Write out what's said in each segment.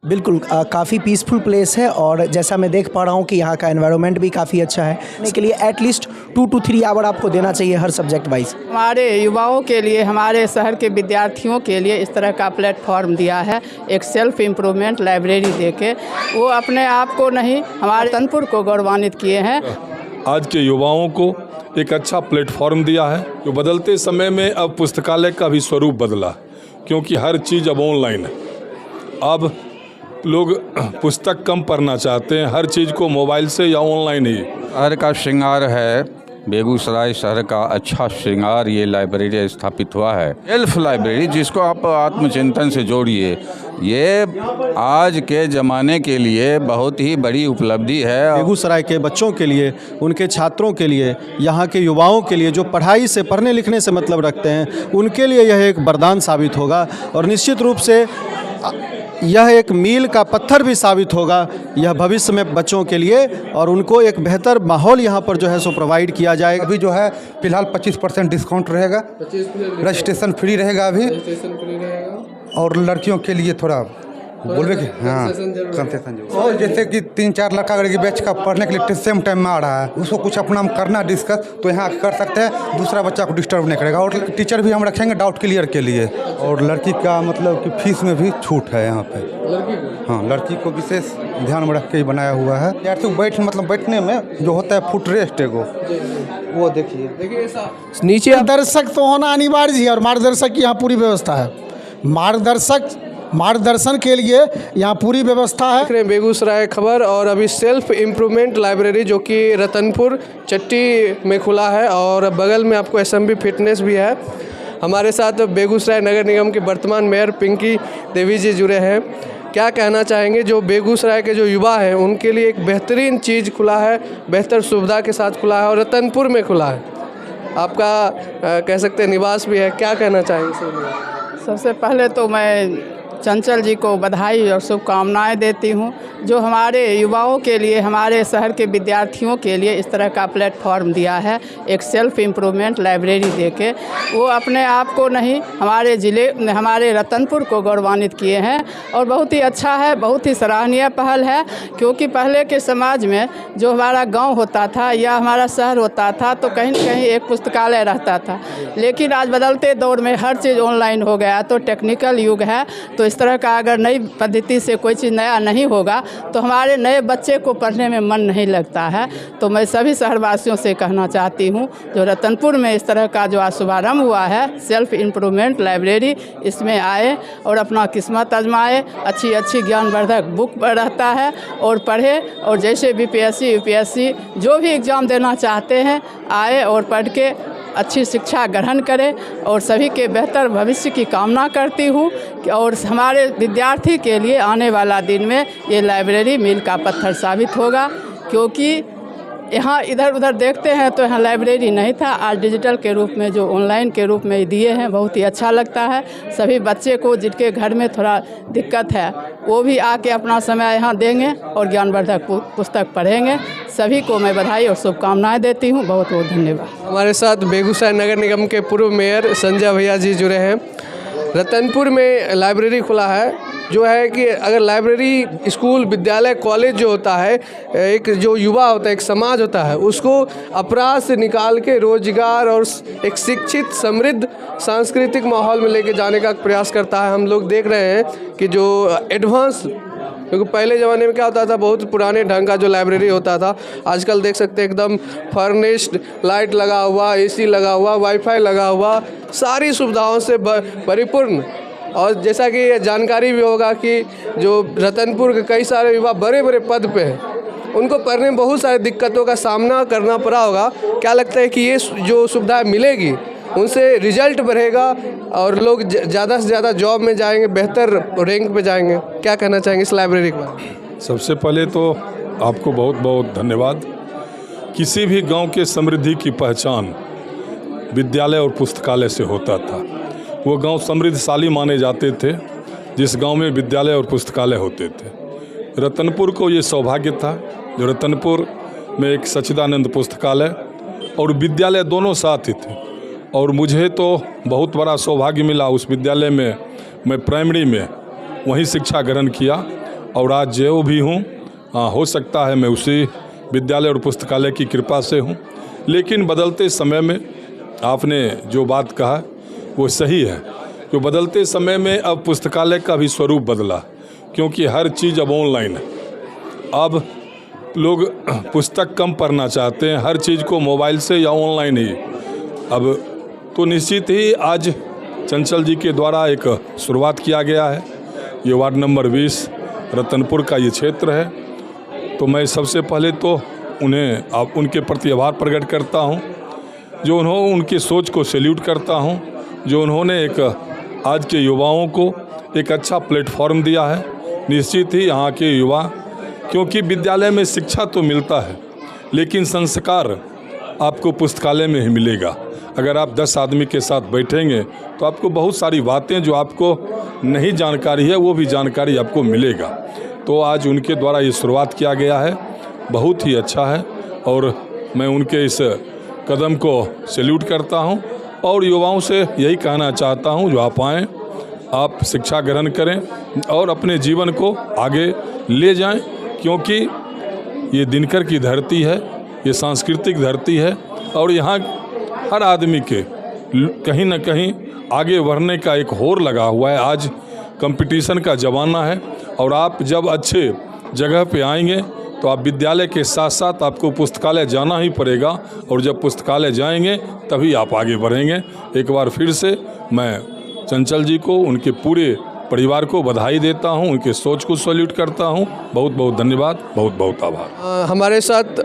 बिल्कुल काफ़ी peaceful place है और जैसा मैं देख पा रहा हूँ कि यहाँ का एनवायरनमेंट भी काफ़ी अच्छा है। इसके लिए एटलीस्ट 2 to 3 आवर आपको देना चाहिए हर सब्जेक्ट वाइज। हमारे युवाओं के लिए, हमारे शहर के विद्यार्थियों के लिए इस तरह का प्लेटफॉर्म दिया है, एक सेल्फ इम्प्रूवमेंट लाइब्रेरी देके वो अपने आप को नहीं, हमारे तनपुर को गौरवान्वित किए हैं। आज के युवाओं को एक अच्छा प्लेटफॉर्म दिया है। जो बदलते समय में अब पुस्तकालय का भी स्वरूप बदला, क्योंकि हर चीज़ अब ऑनलाइन है। अब लोग पुस्तक कम पढ़ना चाहते हैं, हर चीज़ को मोबाइल से या ऑनलाइन ही। शहर का श्रृंगार है, बेगूसराय शहर का अच्छा श्रृंगार ये लाइब्रेरी स्थापित हुआ है। सेल्फ लाइब्रेरी जिसको आप आत्मचिंतन से जोड़िए, ये आज के ज़माने के लिए बहुत ही बड़ी उपलब्धि है। बेगूसराय के बच्चों के लिए, उनके छात्रों के लिए, यहाँ के युवाओं के लिए जो पढ़ाई से, पढ़ने लिखने से मतलब रखते हैं, उनके लिए यह एक वरदान साबित होगा और निश्चित रूप से यह एक मील का पत्थर भी साबित होगा यह भविष्य में बच्चों के लिए, और उनको एक बेहतर माहौल यहाँ पर जो है सो प्रोवाइड किया जाएगा। अभी जो है फिलहाल 25% डिस्काउंट रहेगा, रजिस्ट्रेशन फ्री रहेगा अभी, और लड़कियों के लिए थोड़ा बोलवे कि हाँ कंसेशन जो, और जैसे कि 3-4 लड़का अगर बैच का पढ़ने के लिए सेम टाइम में आ रहा है, उसको कुछ अपना करना डिस्कस तो यहाँ कर सकते हैं, दूसरा बच्चा को डिस्टर्ब नहीं करेगा। और टीचर भी हम रखेंगे डाउट क्लियर के लिए। और लड़की का मतलब कि फीस में भी छूट है यहाँ पे। हाँ, लड़की को विशेष ध्यान में रख के ही बनाया हुआ है। विद्यार्थी मतलब बैठने में जो होता है फुट रेस्ट एगो, वो देखिए नीचे दर्शक तो होना अनिवार्य है और मार्गदर्शक की यहाँ पूरी व्यवस्था है। मार्गदर्शन के लिए यहाँ पूरी व्यवस्था है। देख रहे हैं बेगूसराय खबर, और अभी सेल्फ इम्प्रूवमेंट लाइब्रेरी जो कि रतनपुर चट्टी में खुला है और बगल में आपको एसएमबी फिटनेस भी है। हमारे साथ बेगूसराय नगर निगम की वर्तमान मेयर पिंकी देवी जी जुड़े हैं। क्या कहना चाहेंगे, जो बेगूसराय के जो युवा हैं उनके लिए एक बेहतरीन चीज़ खुला है, बेहतर सुविधा के साथ खुला है और रतनपुर में खुला है, आपका कह सकते हैं निवास भी है, क्या कहना चाहेंगे? सबसे पहले तो मैं चंचल जी को बधाई और शुभकामनाएं देती हूं, जो हमारे युवाओं के लिए, हमारे शहर के विद्यार्थियों के लिए इस तरह का प्लेटफॉर्म दिया है, एक सेल्फ इम्प्रूवमेंट लाइब्रेरी देके वो अपने आप को नहीं, हमारे ज़िले, हमारे रतनपुर को गौरवान्वित किए हैं। और बहुत ही अच्छा है, बहुत ही सराहनीय पहल है, क्योंकि पहले के समाज में जो हमारा गाँव होता था या हमारा शहर होता था तो कहीं न कहीं एक पुस्तकालय रहता था, लेकिन आज बदलते दौर में हर चीज़ ऑनलाइन हो गया, तो टेक्निकल युग है। तो इस तरह का अगर नई पद्धति से कोई चीज़ नया नहीं होगा तो हमारे नए बच्चे को पढ़ने में मन नहीं लगता है। तो मैं सभी शहरवासियों से कहना चाहती हूँ, जो रतनपुर में इस तरह का जो आज शुभारम्भ हुआ है सेल्फ इम्प्रूवमेंट लाइब्रेरी, इसमें आए और अपना किस्मत आजमाए, अच्छी ज्ञानवर्धक बुक रहता है और पढ़े, और जैसे बीपीएससी यूपीएससी जो भी एग्ज़ाम देना चाहते हैं आए और पढ़ के अच्छी शिक्षा ग्रहण करें, और सभी के बेहतर भविष्य की कामना करती हूँ। और हमारे विद्यार्थी के लिए आने वाला दिन में ये लाइब्रेरी मील का पत्थर साबित होगा, क्योंकि यहाँ इधर उधर देखते हैं तो यहाँ लाइब्रेरी नहीं था, आज डिजिटल के रूप में जो ऑनलाइन के रूप में दिए हैं, बहुत ही अच्छा लगता है। सभी बच्चे को जिनके घर में थोड़ा दिक्कत है वो भी आके अपना समय यहाँ देंगे और ज्ञानवर्धक पुस्तक पढ़ेंगे। सभी को मैं बधाई और शुभकामनाएं देती हूँ। बहुत बहुत धन्यवाद। हमारे साथ बेगूसराय नगर निगम के पूर्व मेयर संजय भैया जी जुड़े हैं। रतनपुर में लाइब्रेरी खुला है, जो है कि अगर लाइब्रेरी, स्कूल, विद्यालय, कॉलेज जो होता है, एक जो युवा होता है, एक समाज होता है, उसको अपराध से निकाल के रोजगार और एक शिक्षित, समृद्ध, सांस्कृतिक माहौल में लेके जाने का प्रयास करता है। हम लोग देख रहे हैं कि जो एडवांस, क्योंकि पहले ज़माने में क्या होता था, बहुत पुराने ढंग का जो लाइब्रेरी होता था, आजकल देख सकते हैं एकदम फर्निश्ड, लाइट लगा हुआ, एसी लगा हुआ, वाईफाई लगा हुआ, सारी सुविधाओं से परिपूर्ण। और जैसा कि जानकारी भी होगा कि जो रतनपुर के कई सारे युवा बड़े बड़े पद पे हैं, उनको पढ़ने में बहुत सारी दिक्कतों का सामना करना पड़ा होगा। क्या लगता है कि ये जो सुविधा मिलेगी उनसे रिजल्ट बढ़ेगा और लोग ज़्यादा से ज़्यादा जॉब में जाएंगे, बेहतर रैंक पे जाएंगे? क्या कहना चाहेंगे इस लाइब्रेरी के बारे में? सबसे पहले तो आपको बहुत बहुत धन्यवाद। किसी भी गांव के समृद्धि की पहचान विद्यालय और पुस्तकालय से होता था। वो गांव समृद्धशाली माने जाते थे जिस गांव में विद्यालय और पुस्तकालय होते थे। रतनपुर को ये सौभाग्य था जो रतनपुर में एक सच्चिदानंद पुस्तकालय और विद्यालय दोनों साथ ही थे, और मुझे तो बहुत बड़ा सौभाग्य मिला उस विद्यालय में। मैं प्राइमरी में वहीं शिक्षा ग्रहण किया और आज जो भी हूँ हो सकता है मैं उसी विद्यालय और पुस्तकालय की कृपा से हूँ। लेकिन बदलते समय में आपने जो बात कहा वो सही है कि बदलते समय में अब पुस्तकालय का भी स्वरूप बदला, क्योंकि हर चीज़ अब ऑनलाइन है। अब लोग पुस्तक कम पढ़ना चाहते हैं, हर चीज़ को मोबाइल से या ऑनलाइन ही। अब तो निश्चित ही आज चंचल जी के द्वारा एक शुरुआत किया गया है। ये वार्ड नंबर 20 रतनपुर का ये क्षेत्र है। तो मैं सबसे पहले तो उन्हें उनके प्रति आभार प्रकट करता हूँ, जो उनकी सोच को सैल्यूट करता हूँ, जो उन्होंने एक आज के युवाओं को एक अच्छा प्लेटफॉर्म दिया है। निश्चित ही यहाँ के युवा, क्योंकि विद्यालय में शिक्षा तो मिलता है लेकिन संस्कार आपको पुस्तकालय में ही मिलेगा। अगर आप 10 आदमी के साथ बैठेंगे तो आपको बहुत सारी बातें जो आपको नहीं जानकारी है वो भी जानकारी आपको मिलेगा। तो आज उनके द्वारा ये शुरुआत किया गया है, बहुत ही अच्छा है और मैं उनके इस कदम को सैल्यूट करता हूं और युवाओं से यही कहना चाहता हूं, जो आप आएँ, आप शिक्षा ग्रहण करें और अपने जीवन को आगे ले जाएं, क्योंकि ये दिनकर की धरती है, ये सांस्कृतिक धरती है और यहाँ हर आदमी के कहीं ना कहीं आगे बढ़ने का एक होड़ लगा हुआ है। आज कंपटीशन का ज़माना है और आप जब अच्छे जगह पे आएंगे तो आप विद्यालय के साथ साथ आपको पुस्तकालय जाना ही पड़ेगा और जब पुस्तकालय जाएंगे तभी आप आगे बढ़ेंगे। एक बार फिर से मैं चंचल जी को, उनके पूरे परिवार को बधाई देता हूं, उनके सोच को सैल्यूट करता हूं। बहुत बहुत धन्यवाद, बहुत बहुत आभार। हमारे साथ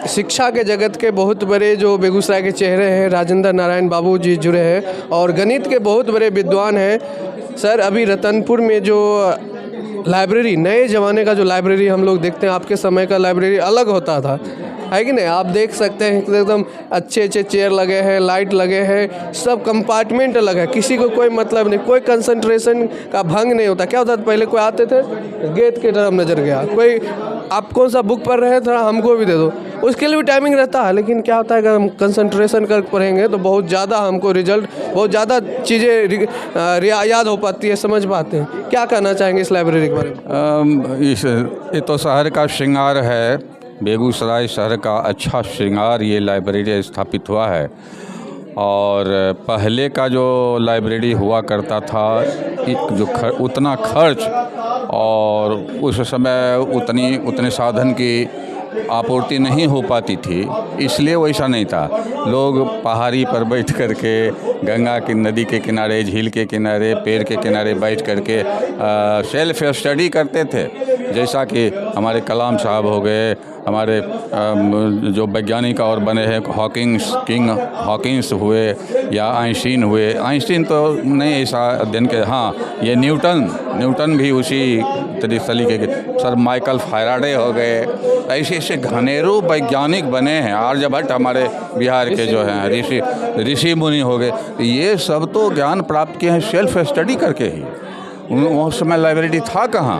शिक्षा के जगत के बहुत बड़े जो बेगूसराय के चेहरे हैं राजेंद्र नारायण बाबू जी जुड़े हैं और गणित के बहुत बड़े विद्वान हैं। सर, अभी रतनपुर में जो लाइब्रेरी, नए ज़माने का जो लाइब्रेरी हम लोग देखते हैं, आपके समय का लाइब्रेरी अलग होता था, है कि नहीं? आप देख सकते हैं एकदम अच्छे अच्छे चेयर लगे हैं, लाइट लगे हैं, सब कंपार्टमेंट अलग है, किसी को कोई मतलब नहीं, कोई कंसंट्रेशन का भंग नहीं होता। क्या होता था पहले, कोई आते थे गेट की तरफ नज़र गया, कोई आप कौन सा बुक पढ़ रहे हैं थोड़ा हमको भी दे दो, उसके लिए भी टाइमिंग रहता है। लेकिन क्या होता है, अगर हम कंसंट्रेशन कर पढ़ेंगे तो बहुत ज़्यादा हमको रिजल्ट, बहुत ज़्यादा चीज़ें याद हो पाती है, समझ पाते हैं। क्या कहना चाहेंगे इस लाइब्रेरी के बारे में? ये तो शहर का श्रृंगार है, बेगूसराय शहर का अच्छा श्रृंगार ये लाइब्रेरी स्थापित हुआ है। और पहले का जो लाइब्रेरी हुआ करता था, उतना खर्च और उस समय उतने साधन की आपूर्ति नहीं हो पाती थी, इसलिए वैसा नहीं था। लोग पहाड़ी पर बैठ करके, गंगा की नदी के किनारे, झील के किनारे, पेड़ के किनारे बैठ करके सेल्फ स्टडी करते थे। जैसा कि हमारे कलाम साहब हो गए, हमारे जो वैज्ञानिक और बने हैं, हॉकिंस हुए या आइंस्टीन हुए। आइंस्टीन तो नहीं ऐसा दिन के, हाँ ये न्यूटन भी उसी तरीके के, सर माइकल फैराडे हो गए। ऐसे ऐसे घनेरों वैज्ञानिक बने हैं। आर्यभट्ट हमारे बिहार के जो हैं ऋषि मुनि हो गए। ये सब तो ज्ञान प्राप्त किए हैं सेल्फ स्टडी करके ही। उस समय लाइब्रेरी था कहाँ?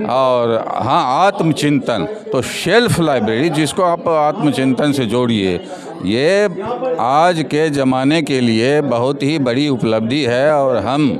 और हाँ, आत्मचिंतन। तो सेल्फ लाइब्रेरी, जिसको आप आत्मचिंतन से जोड़िए, ये आज के ज़माने के लिए बहुत ही बड़ी उपलब्धि है। और हम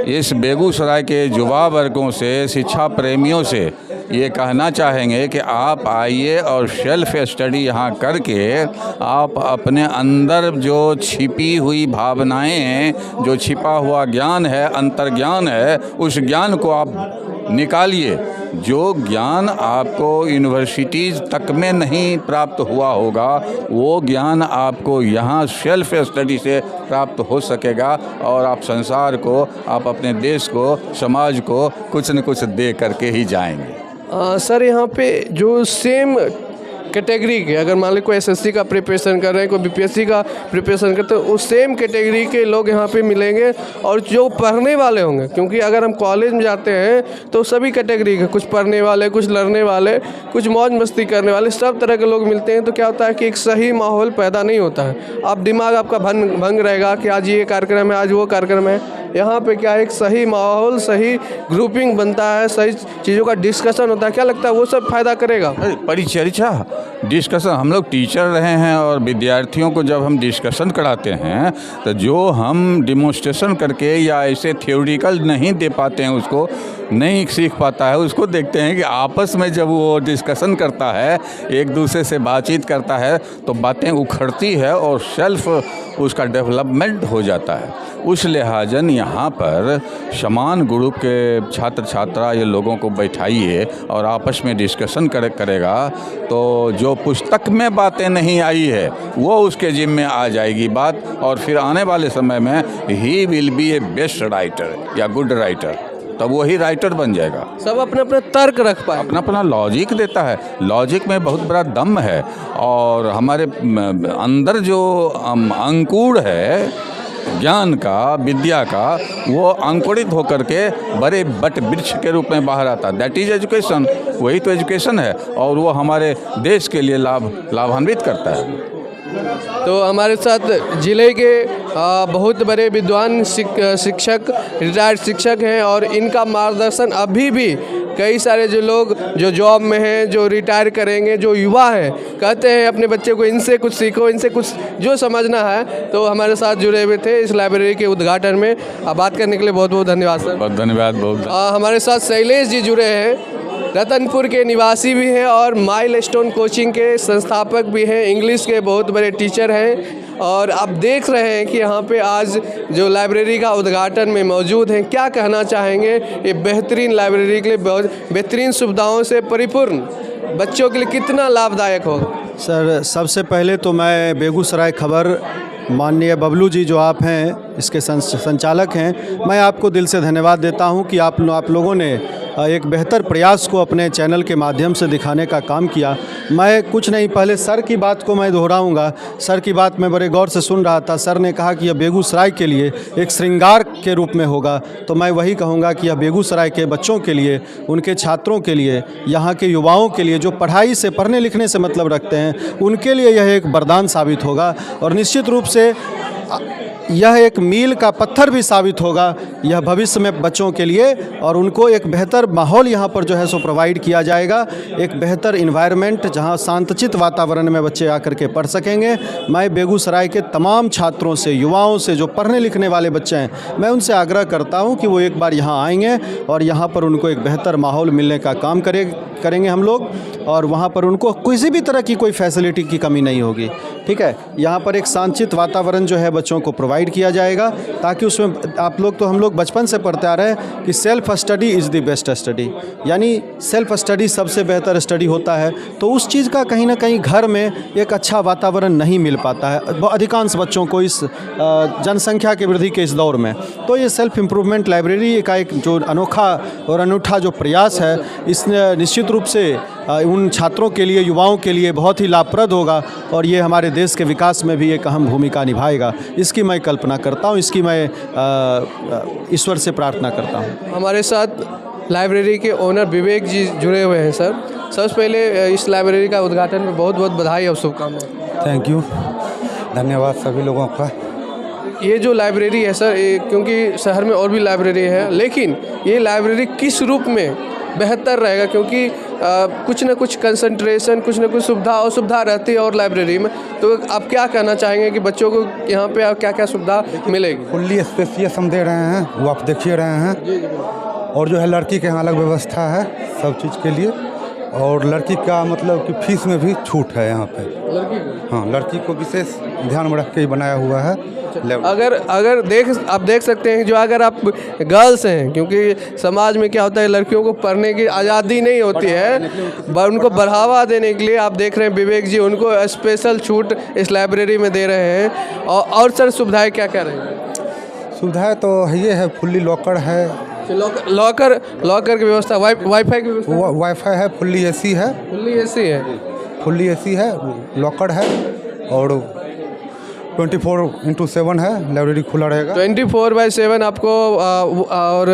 इस बेगूसराय के युवा वर्गों से, शिक्षा प्रेमियों से ये कहना चाहेंगे कि आप आइए और सेल्फ स्टडी यहाँ करके आप अपने अंदर जो छिपी हुई भावनाएं हैं, जो छिपा हुआ ज्ञान है, अंतर्ज्ञान है, उस ज्ञान को आप निकालिए। जो ज्ञान आपको यूनिवर्सिटीज़ तक में नहीं प्राप्त हुआ होगा, वो ज्ञान आपको यहाँ सेल्फ स्टडी से प्राप्त हो सकेगा और आप संसार को, आप अपने देश को, समाज को कुछ न कुछ दे करके ही जाएंगे। सर, यहाँ पे जो सेम कैटेगरी के, अगर मान लो कोई एसएससी का प्रिपरेशन कर रहे हैं, कोई बीपीएससी का प्रिपरेशन करते हैं, उस सेम कैटेगरी के लोग यहाँ पे मिलेंगे और जो पढ़ने वाले होंगे, क्योंकि अगर हम कॉलेज में जाते हैं तो सभी कैटेगरी के, कुछ पढ़ने वाले, कुछ लड़ने वाले, कुछ मौज मस्ती करने वाले, सब तरह के लोग मिलते हैं। तो क्या होता है कि एक सही माहौल पैदा नहीं होता है। आप दिमाग आपका भंग रहेगा कि आज ये कार्यक्रम है, आज वो कार्यक्रम है। यहाँ पे क्या है, एक सही माहौल, सही ग्रुपिंग बनता है, सही चीज़ों का डिस्कशन होता है। क्या लगता है वो सब फायदा करेगा? परिचर्चा, डिस्कशन। हम लोग टीचर रहे हैं और विद्यार्थियों को जब हम डिस्कशन कराते हैं तो जो हम डिमोन्स्ट्रेशन करके या ऐसे थ्योरिटिकल नहीं दे पाते हैं उसको, नहीं सीख पाता है। उसको देखते हैं कि आपस में जब वो डिस्कशन करता है, एक दूसरे से बातचीत करता है, तो बातें उखड़ती है और सेल्फ उसका डेवलपमेंट हो जाता है। उस लिहाजन यहाँ पर समान ग्रुप के छात्र छात्रा ये लोगों को बैठाइए और आपस में डिस्कशन करेगा तो जो पुस्तक में बातें नहीं आई है वो उसके जिम्मे में आ जाएगी बात, और फिर आने वाले समय में he will be A best writer या गुड राइटर, तब वही राइटर बन जाएगा। सब अपना अपना तर्क रख पाए, अपना अपना लॉजिक देता है। लॉजिक में बहुत बड़ा दम है, और हमारे अंदर जो अंकुर है ज्ञान का, विद्या का, वो अंकुरित होकर के बड़े बट वृक्ष के रूप में बाहर आता है। That is education. वही तो एजुकेशन है, और वो हमारे देश के लिए लाभान्वित करता है। तो हमारे साथ जिले के बहुत बड़े विद्वान शिक्षक, रिटायर्ड शिक्षक हैं, और इनका मार्गदर्शन अभी भी कई सारे जो लोग जो जॉब में हैं, जो रिटायर करेंगे, जो युवा हैं, कहते हैं अपने बच्चे को इनसे कुछ सीखो, इनसे कुछ जो समझना है, तो हमारे साथ जुड़े हुए थे इस लाइब्रेरी के उद्घाटन में। बात करने के लिए बहुत बहुत धन्यवाद सर। बहुत धन्यवाद। हमारे साथ शैलेश जी जुड़े हैं, रतनपुर के निवासी भी हैं और माइलस्टोन कोचिंग के संस्थापक भी हैं, इंग्लिश के बहुत बड़े टीचर हैं, और आप देख रहे हैं कि यहाँ पे आज जो लाइब्रेरी का उद्घाटन में मौजूद हैं। क्या कहना चाहेंगे ये बेहतरीन लाइब्रेरी के लिए, बहुत बेहतरीन सुविधाओं से परिपूर्ण बच्चों के लिए कितना लाभदायक होगा? सर, सबसे पहले तो मैं बेगूसराय खबर माननीय बबलू जी जो आप हैं इसके संचालक हैं, मैं आपको दिल से धन्यवाद देता हूं कि आप लोगों ने एक बेहतर प्रयास को अपने चैनल के माध्यम से दिखाने का काम किया। मैं कुछ नहीं, पहले सर की बात को मैं दोहराऊंगा। सर की बात मैं बड़े गौर से सुन रहा था। सर ने कहा कि यह बेगूसराय के लिए एक श्रृंगार के रूप में होगा, तो मैं वही कहूँगा कि यह बेगूसराय के बच्चों के लिए, उनके छात्रों के लिए, यहाँ के युवाओं के लिए जो पढ़ाई से, पढ़ने लिखने से मतलब रखते हैं, उनके लिए यह एक वरदान साबित होगा, और निश्चित रूप से यह एक मील का पत्थर भी साबित होगा यह भविष्य में बच्चों के लिए, और उनको एक बेहतर माहौल यहाँ पर जो है सो प्रोवाइड किया जाएगा, एक बेहतर इन्वायरमेंट जहाँ शांतचित वातावरण में बच्चे आकर के पढ़ सकेंगे। मैं बेगूसराय के तमाम छात्रों से, युवाओं से, जो पढ़ने लिखने वाले बच्चे हैं, मैं उनसे आग्रह करता हूँ कि वो एक बार यहाँ आएंगे और यहाँ पर उनको एक बेहतर माहौल मिलने का काम करेंगे हम लोग, और वहाँ पर उनको किसी भी तरह की कोई फैसिलिटी की कमी नहीं होगी। ठीक है, यहाँ पर एक शांतिचित वातावरण जो है बच्चों को प्रोवाइड किया जाएगा, ताकि उसमें आप लोग, तो हम लोग बचपन से पढ़ते आ रहे हैं कि self study is the best study, यानी सेल्फ स्टडी सबसे बेहतर स्टडी होता है। तो उस चीज़ का कहीं ना कहीं घर में एक अच्छा वातावरण नहीं मिल पाता है अधिकांश बच्चों को इस जनसंख्या की वृद्धि के इस दौर में। तो ये सेल्फ इम्प्रूवमेंट लाइब्रेरी का एक जो अनोखा और अनूठा जो प्रयास है, इसने निश्चित रूप से उन छात्रों के लिए, युवाओं के लिए बहुत ही लाभप्रद होगा, और ये हमारे देश के विकास में भी एक अहम भूमिका निभाएगा। इसकी मैं कल्पना करता हूँ, इसकी मैं ईश्वर से प्रार्थना करता हूँ। हमारे साथ लाइब्रेरी के ओनर विवेक जी जुड़े हुए हैं। सर, सबसे पहले इस लाइब्रेरी का उद्घाटन में बहुत बहुत बधाई और शुभकामनाएं। थैंक यू, धन्यवाद सभी लोगों का। ये जो लाइब्रेरी है सर, क्योंकि शहर में और भी लाइब्रेरी है, लेकिन ये लाइब्रेरी किस रूप में बेहतर रहेगा? क्योंकि कुछ न कुछ कंसंट्रेशन, कुछ न कुछ सुविधा और सुविधा रहती है और लाइब्रेरी में, तो आप क्या कहना चाहेंगे कि बच्चों को यहाँ पे क्या क्या सुविधा मिलेगी? फुल्ली स्पेसियस हम दे रहे हैं, वो आप देखिए रहे हैं, और जो है लड़की के यहाँ अलग व्यवस्था है सब चीज़ के लिए, और लड़की का मतलब कि फीस में भी छूट है यहाँ पे। हाँ, लड़की को विशेष ध्यान में रख के ही बनाया हुआ है। अगर आप देख सकते हैं, जो अगर आप गर्ल्स हैं, क्योंकि समाज में क्या होता है, लड़कियों को पढ़ने की आज़ादी नहीं होती है, उनको बढ़ावा देने के लिए आप देख रहे हैं विवेक जी उनको स्पेशल छूट इस लाइब्रेरी में दे रहे हैं। और सर, सुविधाएं क्या क्या रहेंगी? सुविधाएं तो ये है, फुल्ली लॉकर है, लॉकर की व्यवस्था, वाईफाई की व्यवस्था, वाईफाई है, फुल्ली एसी है, फुल्ली एसी है, लॉकर है, और 24/7 है, लाइब्रेरी खुला रहेगा। 24/7 आपको और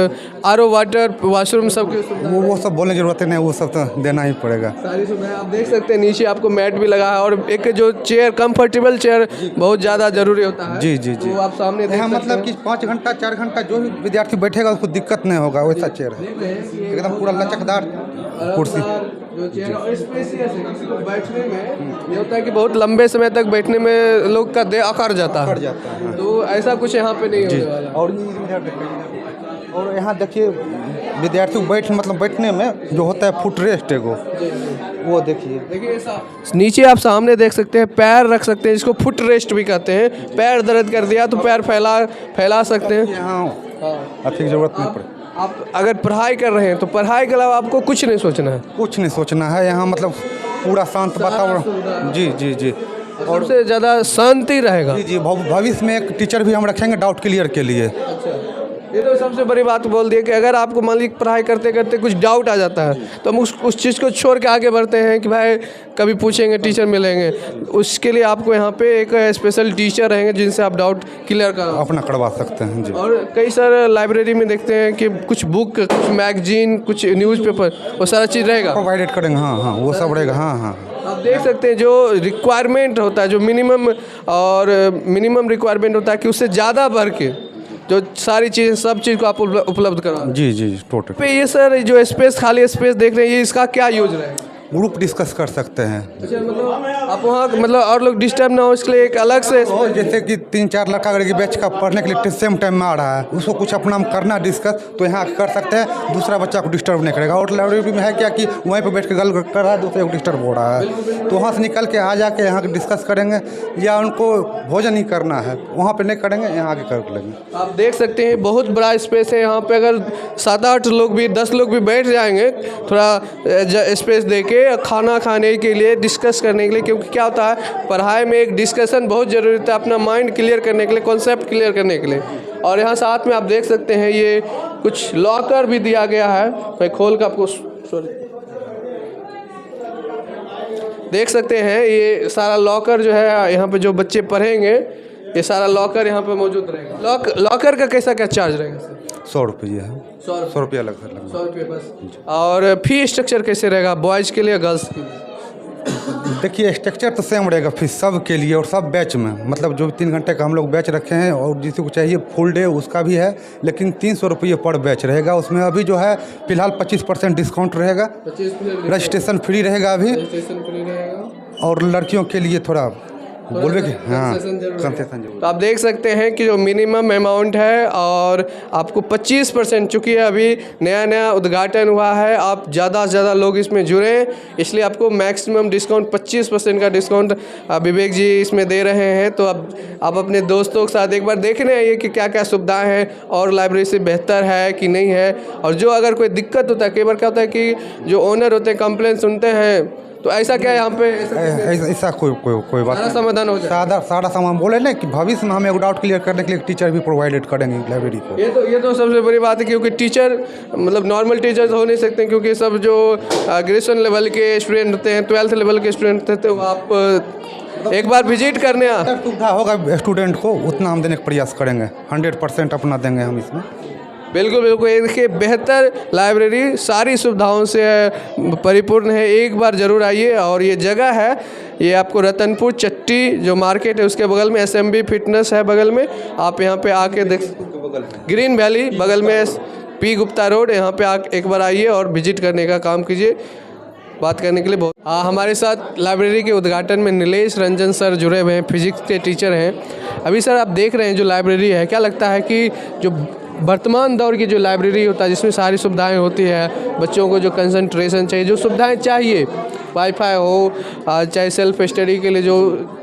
आरओ वाटर, वॉशरूम सब वो सब बोलने की जरूरत नहीं, वो सब तो देना ही पड़ेगा। सारी सुविधाएं आप देख सकते हैं। नीचे आपको मैट भी लगा है, और एक जो चेयर, कंफर्टेबल चेयर बहुत ज़्यादा जरूरी होता है। जी जी जी, तो आप सामने देख सकते मतलब कि 5 घंटा 4 घंटा जो भी विद्यार्थी बैठेगा उसको दिक्कत नहीं होगा, वैसा चेयर है, एकदम पूरा लचकदार कुर्सी, जो चेयर और स्पेसियस है। किसी को बैठने में ये होता है कि बहुत लंबे समय तक बैठने में लोग का देह अकड़ जाता है, तो ऐसा कुछ यहाँ पे नहीं होने वाला। और यहाँ देखिए विद्यार्थी को बैठने में जो होता है फुट रेस्ट एगो, वो देखिए नीचे आप सामने देख सकते हैं, पैर रख सकते हैं, जिसको फुट रेस्ट भी कहते हैं। पैर दर्द कर दिया तो पैर फैला सकते हैं। यहाँ आपकी ज़रूरत नहीं पड़े। आप अगर पढ़ाई कर रहे हैं तो पढ़ाई के अलावा आपको कुछ नहीं सोचना है। कुछ नहीं सोचना है, यहाँ मतलब पूरा शांत वातावरण। जी जी जी। और से ज़्यादा शांति रहेगा। जी जी, भविष्य में एक टीचर भी हम रखेंगे डाउट क्लियर के लिए। ये तो सबसे बड़ी बात बोल दी है कि अगर आपको मान लीजिए पढ़ाई करते करते कुछ डाउट आ जाता है तो हम उस चीज़ को छोड़ के आगे बढ़ते हैं कि भाई कभी पूछेंगे, टीचर मिलेंगे। उसके लिए आपको यहाँ पे एक स्पेशल टीचर रहेंगे जिनसे आप डाउट क्लियर अपना करवा सकते हैं। जी। और कई सारे लाइब्रेरी में देखते हैं कि कुछ बुक, कुछ मैगजीन, कुछ न्यूज़पेपर, वो सारा चीज़ रहेगा, प्रोवाइडेड करेंगे। हाँ हाँ, वो सब रहेगा। हाँ हाँ, आप देख सकते हैं जो रिक्वायरमेंट होता है, जो मिनिमम रिक्वायरमेंट होता है कि उससे ज़्यादा बढ़ के जो सारी चीज़ें, सब चीज़ को आप उपलब्ध करवा। जी जी टोटल। पे ये सर जो स्पेस, खाली स्पेस देख रहे हैं, ये इसका क्या यूज रहेगा? ग्रुप डिस्कस कर सकते हैं। अच्छा, मतलब आप वहाँ मतलब और लोग डिस्टर्ब ना हो इसके लिए एक अलग से, और जैसे कि 3-4 लड़का अगर की बैच का पढ़ने के लिए सेम टाइम में आ रहा है, उसको कुछ अपना करना डिस्कस, तो यहाँ कर सकते हैं। दूसरा बच्चा को डिस्टर्ब नहीं करेगा। और लाइब्रेरी में है क्या कि वहीं पर बैठ के गल कर रहा है, दूसरे को डिस्टर्ब हो रहा है, तो वहाँ से निकल के आ जाके यहाँ डिस्कस करेंगे। या उनको भोजन ही करना है, वहाँ पर नहीं करेंगे, यहाँ आके कर लेंगे। आप देख सकते हैं बहुत बड़ा स्पेस है यहाँ पे। अगर 7-8 लोग भी, 10 लोग भी बैठ जाएंगे, थोड़ा स्पेस दे के खाना खाने के लिए, डिस्कस करने के लिए, क्योंकि क्या होता है पढ़ाई में एक डिस्कशन बहुत ज़रूरी होता है, अपना माइंड क्लियर करने के लिए, कॉन्सेप्ट क्लियर करने के लिए। और यहाँ साथ में आप देख सकते हैं ये कुछ लॉकर भी दिया गया है। मैं खोल कर आपको देख सकते हैं, ये सारा लॉकर जो है यहाँ पे जो बच्चे पढ़ेंगे, ये सारा लॉकर यहाँ पे मौजूद रहेगा। लॉकर का कैसा क्या चार्ज रहेगा? 100 रुपये है। 100 रुपया लगता है। 100 रुपये बस। और फी स्ट्रक्चर कैसे रहेगा बॉयज़ के लिए, गर्ल्स के लिए? देखिए स्ट्रक्चर तो सेम रहेगा फीस सब के लिए और सब बैच में। मतलब जो 3 घंटे का हम लोग बैच रखे हैं, और जिसको चाहिए फुल डे उसका भी है, लेकिन 300 रुपये पर बैच रहेगा। उसमें अभी जो है फिलहाल 25% डिस्काउंट रहेगा। रजिस्ट्रेशन फ्री रहेगा अभी। और लड़कियों के लिए थोड़ा बोलवे कि हाँ कंसेशन। तो आप देख सकते हैं कि जो मिनिमम अमाउंट है, और आपको 25%, चूँकि अभी नया उद्घाटन हुआ है, आप ज़्यादा से ज़्यादा लोग इसमें जुड़ें, इसलिए आपको मैक्सिमम डिस्काउंट 25% का डिस्काउंट विवेक जी इसमें दे रहे हैं। तो अब आप अपने दोस्तों के साथ एक बार देखने आइए कि क्या क्या सुविधाएँ हैं और लाइब्रेरी से बेहतर है कि नहीं है। और जो अगर कोई दिक्कत होता है, कई बार क्या होता है कि जो ओनर होते हैं कंप्लेंट सुनते हैं, तो ऐसा क्या यहाँ पे ऐसा कोई बात सारा समाधान हो जाए। सारा सामान बोले ना कि भविष्य में हमें एक डाउट क्लियर करने के लिए टीचर भी प्रोवाइडेड करेंगे लाइब्रेरी को। ये तो सबसे बड़ी बात है, क्योंकि टीचर मतलब नॉर्मल टीचर्स हो नहीं सकते, क्योंकि सब जो ग्रेजुएशन लेवल के स्टूडेंट होते हैं, 12th लेवल के स्टूडेंट होते हैं, तो आप एक बार विजिट करने सुविधा होगा स्टूडेंट को, उतना हम देने का प्रयास करेंगे। 100% अपना देंगे हम इसमें। बिल्कुल बिल्कुल। ये देखिए बेहतर लाइब्रेरी, सारी सुविधाओं से परिपूर्ण है। एक बार ज़रूर आइए। और ये जगह है, ये आपको रतनपुर चट्टी जो मार्केट है उसके बगल में SMB फिटनेस है बगल में। आप यहाँ पे आके देख, ग्रीन वैली बगल में P गुप्ता रोड, यहाँ पे एक बार आइए और विजिट करने का काम कीजिए। बात करने के लिए बहुत हमारे साथ लाइब्रेरी के उद्घाटन में नीलेश रंजन सर जुड़े हुए हैं, फिजिक्स के टीचर हैं। अभी सर आप देख रहे हैं जो लाइब्रेरी है, क्या लगता है कि जो वर्तमान दौर की जो लाइब्रेरी होता है, जिसमें सारी सुविधाएं होती है, बच्चों को जो कंसंट्रेशन चाहिए, जो सुविधाएं चाहिए, वाईफाई हो, चाहे सेल्फ स्टडी के लिए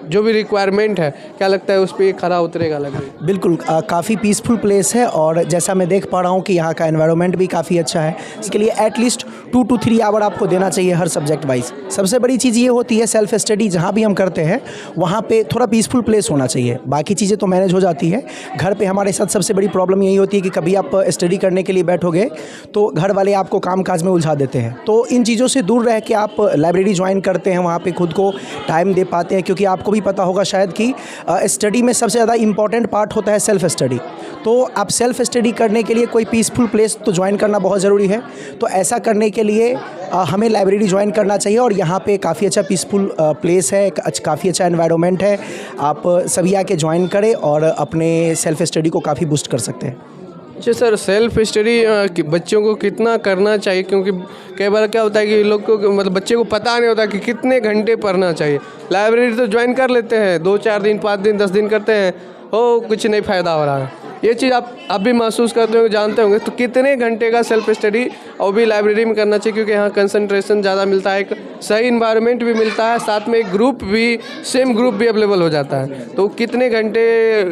जो भी रिक्वायरमेंट है, क्या लगता है उस पर खरा उतरेगा लाइब्रेरी? बिल्कुल, काफ़ी पीसफुल प्लेस है। और जैसा मैं देख पा रहा हूँ कि यहाँ का एनवायरनमेंट भी काफ़ी अच्छा है। इसके लिए एटलीस्ट 2 to 3 आवर आपको देना चाहिए हर सब्जेक्ट वाइज। सबसे बड़ी चीज़ ये होती है सेल्फ स्टडी जहाँ भी हम करते हैं वहाँ पे थोड़ा पीसफुल प्लेस होना चाहिए। बाकी चीज़ें तो मैनेज हो जाती है। घर पे हमारे साथ सबसे बड़ी प्रॉब्लम यही होती है कि कभी आप स्टडी करने के लिए बैठोगे तो घर वाले आपको काम काज में उलझा देते हैं। तो इन चीज़ों से दूर रह के आप लाइब्रेरी ज्वाइन करते हैं, वहाँ पर खुद को टाइम दे पाते हैं। क्योंकि आपको भी पता होगा शायद कि स्टडी में सबसे ज़्यादा इम्पॉर्टेंट पार्ट होता है सेल्फ स्टडी। तो आप सेल्फ स्टडी करने के लिए कोई पीसफुल प्लेस तो ज्वाइन करना बहुत ज़रूरी है। तो ऐसा करने के लिए हमें लाइब्रेरी ज्वाइन करना चाहिए। और यहाँ पे काफ़ी अच्छा पीसफुल प्लेस है, काफ़ी अच्छा एनवायरनमेंट है। आप सभी आके ज्वाइन करें और अपने सेल्फ स्टडी को काफ़ी बूस्ट कर सकते हैं। अच्छा सर, सेल्फ स्टडी बच्चों को कितना करना चाहिए? क्योंकि कई बार क्या होता है कि लोग को मतलब बच्चे को पता नहीं होता कि कितने घंटे पढ़ना चाहिए। लाइब्रेरी तो ज्वाइन कर लेते हैं, 2-4 दिन, 5 दिन, 10 दिन करते हैं, कुछ नहीं फ़ायदा हो रहा है। ये चीज़ आप भी महसूस करते होंगे, जानते होंगे। तो कितने घंटे का सेल्फ स्टडी और भी लाइब्रेरी में करना चाहिए, क्योंकि यहाँ कंसंट्रेशन ज़्यादा मिलता है, एक सही इन्वायरमेंट भी मिलता है, साथ में एक ग्रुप भी, सेम ग्रुप भी अवेलेबल हो जाता है। तो कितने घंटे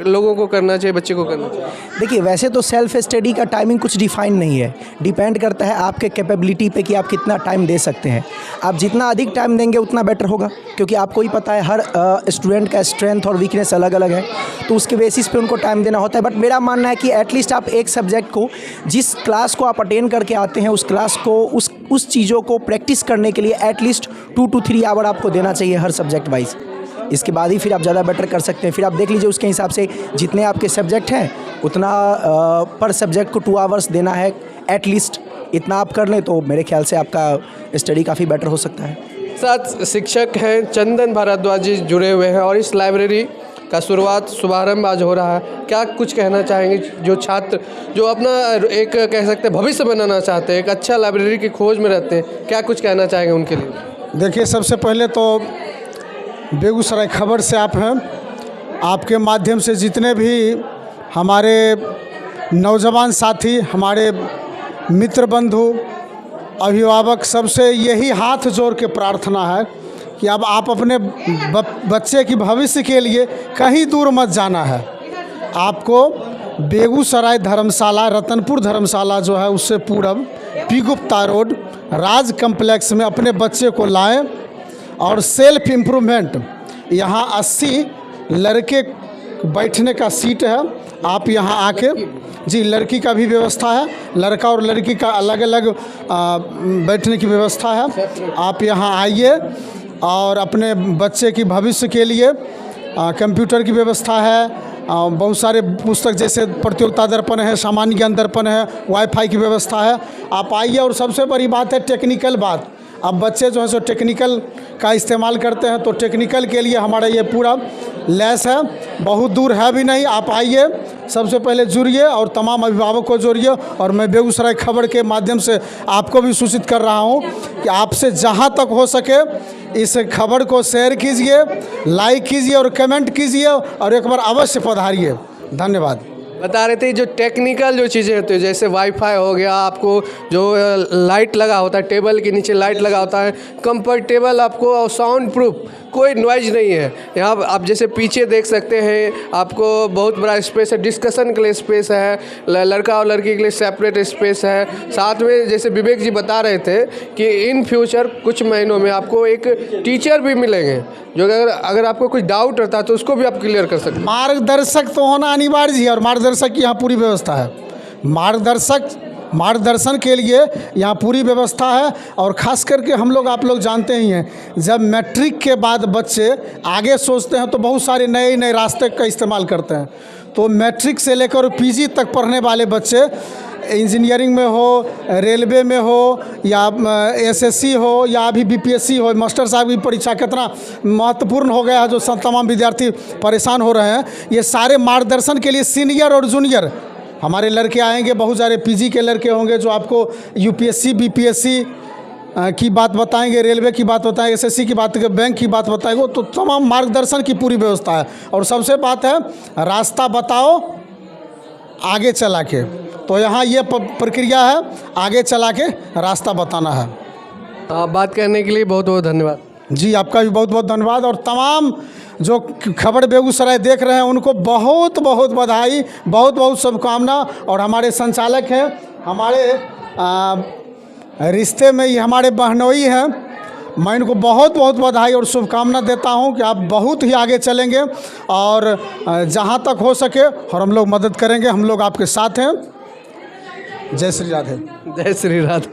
लोगों को करना चाहिए, बच्चे को करना चाहिए? देखिए, वैसे तो सेल्फ स्टडी का टाइमिंग कुछ डिफाइन नहीं है, डिपेंड करता है आपके कैपेबिलिटी पे कि आप कितना टाइम दे सकते हैं। आप जितना अधिक टाइम देंगे उतना बेटर होगा, क्योंकि आपको ही पता है हर स्टूडेंट का स्ट्रेंथ और वीकनेस अलग अलग है, तो उसके बेसिस पे उनको टाइम देना होता है। बट मेरा मानना है कि एटलीस्ट आप एक सब्जेक्ट को, जिस क्लास को आप अटेंड करके आते हैं, उस क्लास को, उस चीज़ों को प्रैक्टिस करने के लिए एटलीस्ट 2 to 3 आवर आपको देना चाहिए हर सब्जेक्ट वाइज। इसके बाद ही फिर आप ज़्यादा बेटर कर सकते हैं। फिर आप देख लीजिए उसके हिसाब से जितने आपके सब्जेक्ट हैं उतना पर सब्जेक्ट को 2 आवर्स देना है एटलीस्ट। इतना आप कर लें तो मेरे ख्याल से आपका स्टडी काफ़ी बेटर हो सकता है। साथ शिक्षक हैं चंदन भारद्वाज जी जुड़े हुए हैं, और इस लाइब्रेरी का शुभारंभ आज हो रहा है। क्या कुछ कहना चाहेंगे जो छात्र जो अपना एक कह सकते हैं भविष्य बनाना चाहते हैं, एक अच्छा लाइब्रेरी की खोज में रहते हैं, क्या कुछ कहना चाहेंगे उनके लिए? देखिए, सबसे पहले तो बेगूसराय खबर से आप हैं, आपके माध्यम से जितने भी हमारे नौजवान साथी, हमारे मित्र बंधु, अभिभावक, सबसे यही हाथ जोड़ के प्रार्थना है कि अब आप अपने बच्चे की भविष्य के लिए कहीं दूर मत जाना है। आपको बेगूसराय धर्मशाला, रतनपुर धर्मशाला जो है उससे पूरब पी गुप्ता रोड राज कम्प्लेक्स में अपने बच्चे को लाएं, और सेल्फ इम्प्रूवमेंट यहाँ 80 लड़के बैठने का सीट है। आप यहाँ आके, जी, लड़की का भी व्यवस्था है, लड़का और लड़की का अलग अलग बैठने की व्यवस्था है। आप यहाँ आइए और अपने बच्चे की भविष्य के लिए कंप्यूटर की व्यवस्था है, बहुत सारे पुस्तक जैसे प्रतियोगिता दर्पण है, सामान्य ज्ञान दर्पण है, वाईफाई की व्यवस्था है। आप आइए। और सबसे बड़ी बात है टेक्निकल बात। अब बच्चे जो है सो टेक्निकल का इस्तेमाल करते हैं, तो टेक्निकल के लिए हमारा ये पूरा लैस है, बहुत दूर है भी नहीं। आप आइए, सबसे पहले जुड़िए और तमाम अभिभावक को जोड़िए। और मैं बेगूसराय खबर के माध्यम से आपको भी सूचित कर रहा हूँ कि आपसे जहाँ तक हो सके इस खबर को शेयर कीजिए, लाइक कीजिए और कमेंट कीजिए, और एक बार अवश्य पधारिए। धन्यवाद। बता रहे थे जो टेक्निकल जो चीज़ें होती है, जैसे वाईफाई हो गया, आपको जो लाइट लगा होता है, टेबल के नीचे लाइट लगा होता है, कंफर्टेबल आपको, और साउंड प्रूफ, कोई नॉइज नहीं है। यहाँ आप जैसे पीछे देख सकते हैं, आपको बहुत बड़ा स्पेस है, डिस्कशन के लिए स्पेस है, लड़का और लड़की के लिए सेपरेट स्पेस है। साथ में जैसे विवेक जी बता रहे थे कि इन फ्यूचर कुछ महीनों में आपको एक टीचर भी मिलेंगे, जो अगर आपको कुछ डाउट रहता है तो उसको भी आप क्लियर कर सकते हैं। मार्गदर्शक तो होना अनिवार्य है, और मार्गदर्शक की यहाँ पूरी व्यवस्था है। मार्गदर्शन के लिए यहाँ पूरी व्यवस्था है। और ख़ास करके हम लोग, आप लोग जानते ही हैं, जब मैट्रिक के बाद बच्चे आगे सोचते हैं तो बहुत सारे नए नए रास्ते का इस्तेमाल करते हैं। तो मैट्रिक से लेकर पीजी तक पढ़ने वाले बच्चे, इंजीनियरिंग में हो, रेलवे में हो, या एसएससी हो, या अभी बीपीएससी हो, मास्टर साहब की परीक्षा कितना महत्वपूर्ण हो गया है, जो तमाम विद्यार्थी परेशान हो रहे हैं। ये सारे मार्गदर्शन के लिए सीनियर और जूनियर हमारे लड़के आएंगे, बहुत सारे पीजी के लड़के होंगे जो आपको यूपीएससी, बीपीएससी की बात बताएंगे, रेलवे की बात बताएंगे, एसएससी की बात, बैंक की बात बताएंगे। तो तमाम मार्गदर्शन की पूरी व्यवस्था है। और सबसे बात है, रास्ता बताओ आगे चला के। तो यहाँ ये प्रक्रिया है, आगे चला के रास्ता बताना है। बात करने के लिए बहुत बहुत धन्यवाद। जी, आपका भी बहुत बहुत धन्यवाद। और तमाम जो खबर बेगूसराय देख रहे हैं उनको बहुत बहुत बधाई, बहुत बहुत शुभकामना। और हमारे संचालक हैं, हमारे रिश्ते में ही हमारे बहनोई हैं, मैं इनको बहुत बहुत बधाई और शुभकामना देता हूं कि आप बहुत ही आगे चलेंगे, और जहां तक हो सके और हम लोग मदद करेंगे। हम लोग आपके साथ हैं। जय श्री राधे। जय श्री राधे।